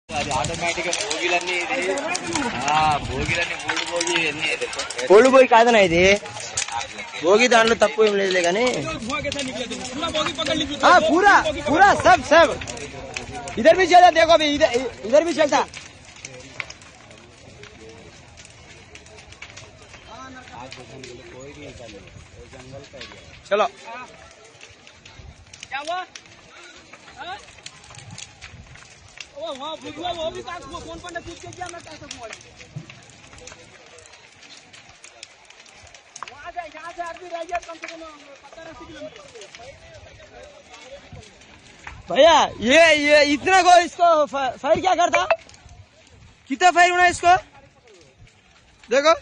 అది ఆటోమేటిక్ గా భోగిలన్నీ ఓల్డ్ బోగి కాదనా ఇది భోగి దాంట్లో తప్పు ఏం లేదులే కానీ पूरा पूरा सब सब इधर भी चलता देखो अभी इधर भी चलता चलो क्या हुआ वो भी फोन पर पूछ के क्या मैं कह सकूँ यहाँ से आदमी रह गया कम से कम 70-80 किलोमीटर भैया ये इतना को इसको फायर क्या करता कितना फायर होना इसको देखो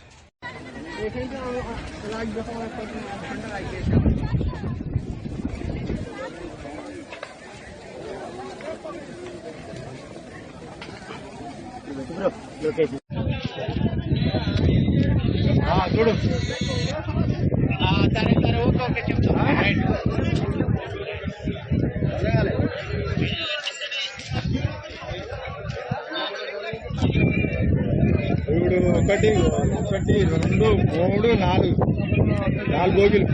చూడు ఒకటి ఒకటి 2 3 4 భోగిలు